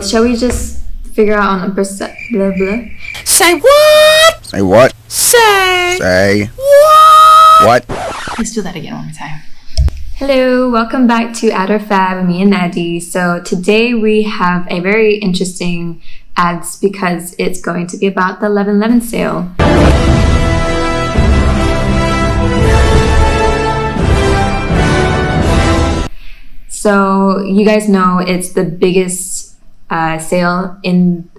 Shall we just figure out on a blah blah? Say what? Say what? Say What? Let's do that again one more time. Hello, welcome back to Ad or Fab, me and Nadia. So today we have a very interesting ads because it's going to be about the 11/11 sale. So you guys know it's the biggest sale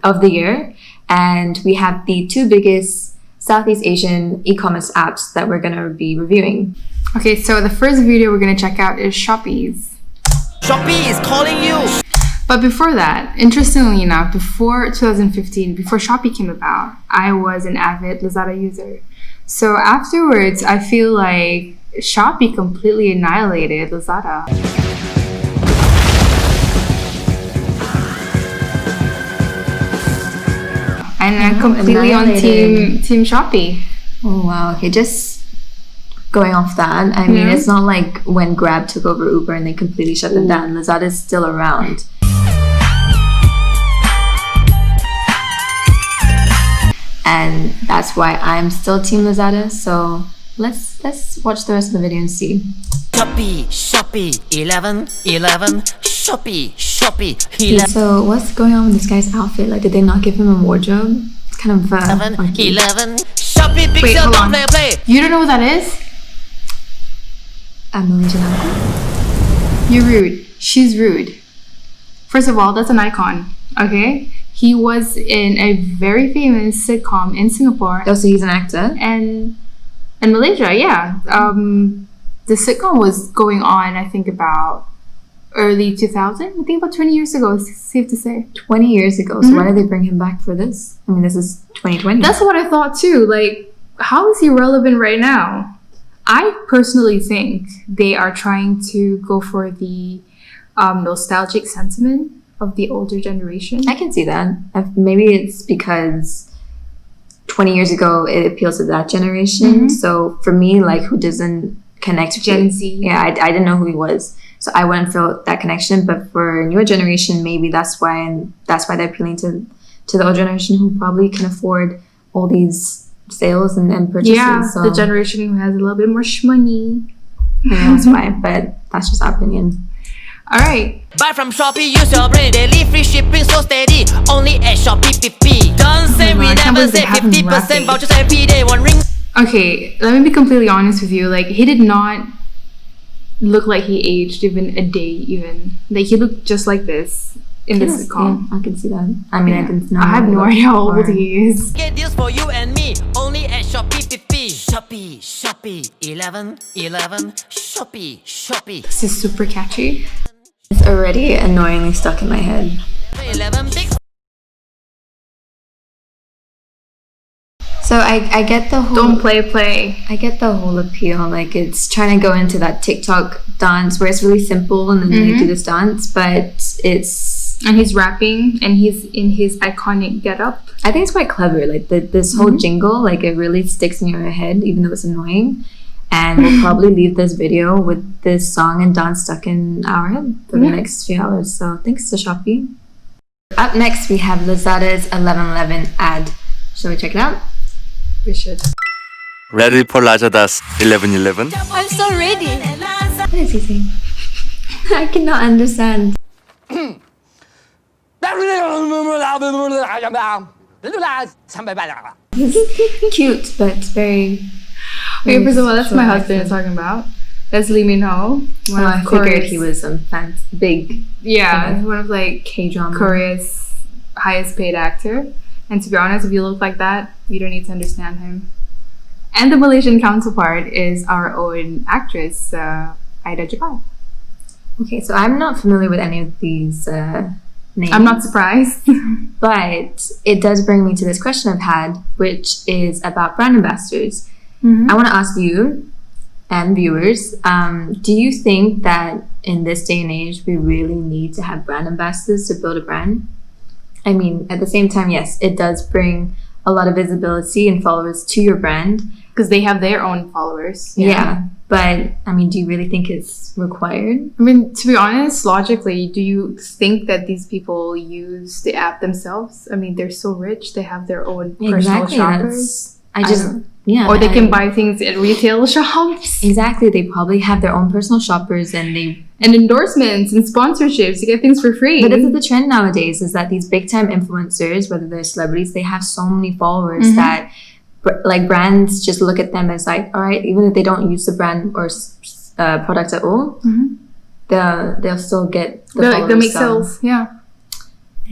of the year, and we have the two biggest Southeast Asian e-commerce apps that we're going to be reviewing. Okay, so the first video we're going to check out is Shopee's. Shopee is calling you. But before that, interestingly enough, before 2015, before Shopee came about, I was an avid Lazada user. So afterwards, I feel like Shopee completely annihilated Lazada. And I'm completely on team Shopee. Oh wow, okay, just going off that, I mean, it's not like when Grab took over Uber and they completely shut them down. Lazada is still around. And that's why I'm still team Lazada, so let's watch the rest of the video and see. Shopee 11 Shopee 11. So what's going on with this guy's outfit? Like, did they not give him a wardrobe? It's kind of funky. 11 Shopee big Wait, sale, hold don't on. play. You don't know what that is? A Malaysian uncle? You're rude. She's rude. First of all, that's an icon, okay? He was in a very famous sitcom in Singapore Oh, so he's an actor? and Malaysia, yeah. The sitcom was going on, I think, about early 2000. I think about 20 years ago, it's safe to say. 20 years ago, so why did they bring him back for this? I mean, this is 2020. That's what I thought too. Like, how is he relevant right now? I personally think they are trying to go for the nostalgic sentiment of the older generation. I can see that. Maybe it's because 20 years ago it appeals to that generation. So for me, like, who doesn't connect with Gen Z. Yeah, I didn't know who he was, so I wouldn't feel that connection. But for a newer generation, maybe that's why, and that's why they're appealing to the old generation who probably can afford all these sales and purchases. Yeah, so the generation who has a little bit more shmoney. yeah, that's why. But that's just our opinion. All right. Buy from Shopee, use your brain. Daily free shipping so steady. Only at Shopee 50. Don't say we I can't never believe they say have him 50% rapping. vouchers every day. One ring. Okay, let me be completely honest with you. Like, he did not look like he aged even a day, even. Like, he looked just like this in the Yes, sitcom. yeah, I can see that. I mean, I can. I have no idea how old he is. Get deals for you and me. Only at Shopee 50. Shopee 11 Shopee. This is super catchy. It's already annoyingly stuck in my head. 11 big. So I get the whole. Don't play. I get the whole appeal. Like, it's trying to go into that TikTok dance where it's really simple and then you do this dance, but it's. And he's rapping and he's in his iconic getup. I think it's quite clever. Like, this whole jingle, like, it really sticks in your head, even though it's annoying. And we'll probably leave this video with this song and dance stuck in our head for the next few hours. So thanks to Shopee. Up next, we have Lazada's 11/11 ad. Shall we check it out? We should. Ready for Lazada's 11/11? I'm so ready. What is he saying? I cannot understand. He's cute, but very. Okay, first of all, that's my short husband you're accent. talking about. That's Lee Min Ho. One I of figured Korea's, he was some big. yeah, one of like K-drama. Korea's highest paid actor. And to be honest, if you look like that, you don't need to understand him. And the Malaysian counterpart is our own actress, Aida Japai. Okay, so I'm not familiar with any of these names. I'm not surprised. But it does bring me to this question I've had, which is about brand ambassadors. I want to ask you and viewers, do you think that in this day and age, we really need to have brand ambassadors to build a brand? I mean, at the same time, yes, it does bring a lot of visibility and followers to your brand. because they have their own followers. Yeah. But I mean, do you really think it's required? I mean, to be honest, logically, do you think that these people use the app themselves? I mean, they're so rich; they have their own personal shoppers. Or they can buy things at retail shops. Exactly, they probably have their own personal shoppers and endorsements and sponsorships to get things for free. But this is the trend nowadays: is that these big time influencers, whether they're celebrities, they have so many followers that. Like brands just look at them as like, all right, even if they don't use the brand or product at all, they'll still get they'll make sales. Yeah,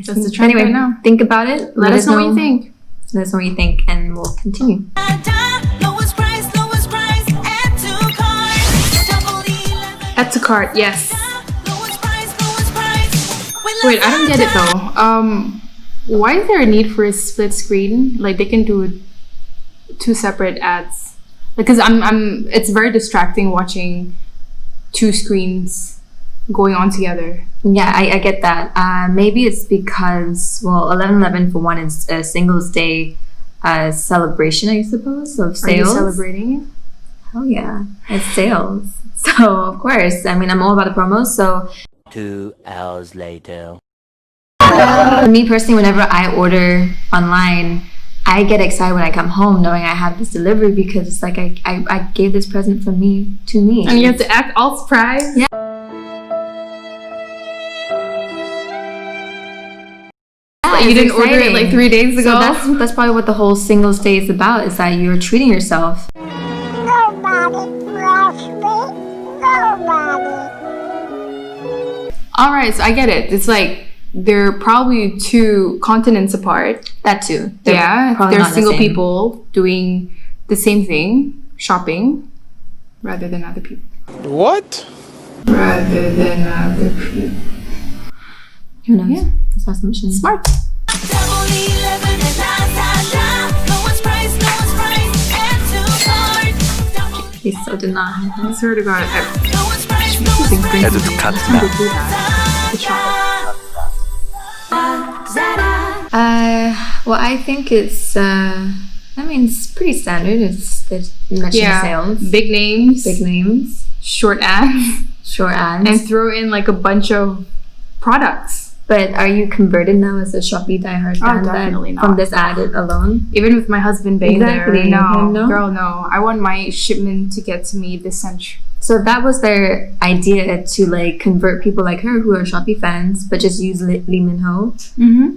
that's the trend right now. Think about it. Let us know what you think. Let us know what you think, and we'll continue. Add to cart, yes. Wait, I don't get it though. Why is there a need for a split screen? Like they can do 2 separate ads, because it's very distracting watching 2 screens going on together. Yeah, I get that. Maybe it's because 11/11 for one is a Singles Day celebration, I suppose, of sales. Are you celebrating it? Oh yeah, it's sales. So of course, I mean, I'm all about the promos. So 2 hours later. For me personally, whenever I order online, I get excited when I come home knowing I have this delivery, because it's like I gave this present to me. And you have to act all surprised? Yeah. You didn't order it like 3 days ago? So that's probably what the whole Singles Day is about, is that you're treating yourself. Alright, so I get it. It's like they're probably 2 continents apart. That too. They're single people doing the same thing, shopping, rather than other people. What? Rather than other people. Who knows? Yeah. That's the mission. Smart. He so did not have that. I swear to God. Add to cart now. Well, I think it's it's pretty standard. It's mentioning sales. Big names. Short ads. And throw in like a bunch of products. But are you converted now as a Shopee diehard fan? Definitely not. From this ad alone? Even with my husband being there. No. Girl, no. I want my shipment to get to me this century. So that was their idea, to like convert people like her who are Shopee fans, but just use Lee Min Ho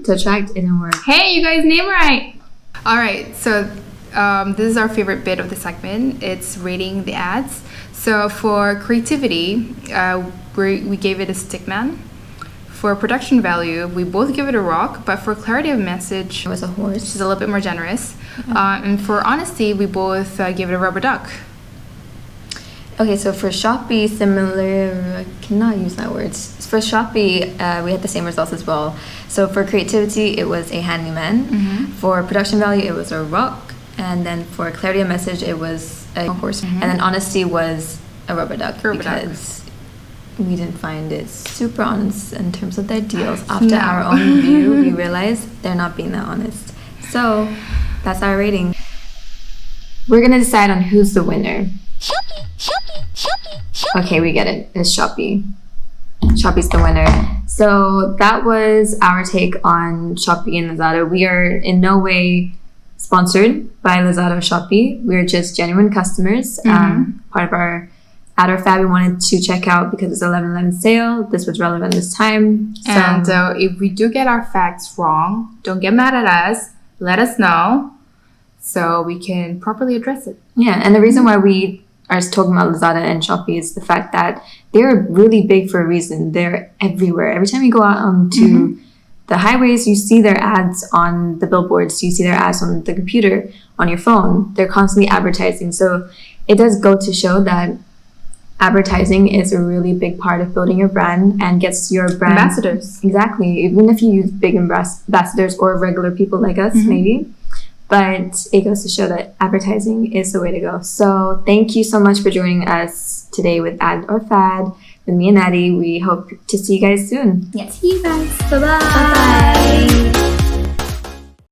to attract. It didn't work. Hey, you guys name right. All right, so this is our favorite bit of the segment. It's rating the ads. So for creativity, we gave it a stickman. For production value, we both give it a rock, but for clarity of message, it was a horse. She's a little bit more generous. And for honesty, we both give it a rubber duck. Okay, so for Shopee, similar, I cannot use that word. For Shopee, we had the same results as well. So for creativity, it was a handyman. For production value, it was a rock. And then for clarity of message, it was a horse. And then honesty was a rubber duck. Because we didn't find it super honest in terms of their deals. After our own review, we realized they're not being that honest. So that's our rating. We're gonna decide on who's the winner. Okay, we get it. It's Shopee. Shopee's the winner. So that was our take on Shopee and Lazada. We are in no way sponsored by Lazada or Shopee. We're just genuine customers. Part of our fab we wanted to check out because it's 11/11 sale. This was relevant this time. And if we do get our facts wrong, don't get mad at us. Let us know so we can properly address it. Yeah, and the reason why we are talking about Lazada and Shopee is the fact that they're really big for a reason. They're everywhere. Every time you go out onto the highways, you see their ads on the billboards. You see their ads on the computer, on your phone. They're constantly advertising. So it does go to show that advertising is a really big part of building your brand and gets your brand ambassadors. Exactly. Even if you use big ambassadors or regular people like us, maybe. But it goes to show that advertising is the way to go. So thank you so much for joining us today with Ad or Fad with me and Addie. We hope to see you guys soon. Yes, see you guys. Bye-bye. Bye-bye.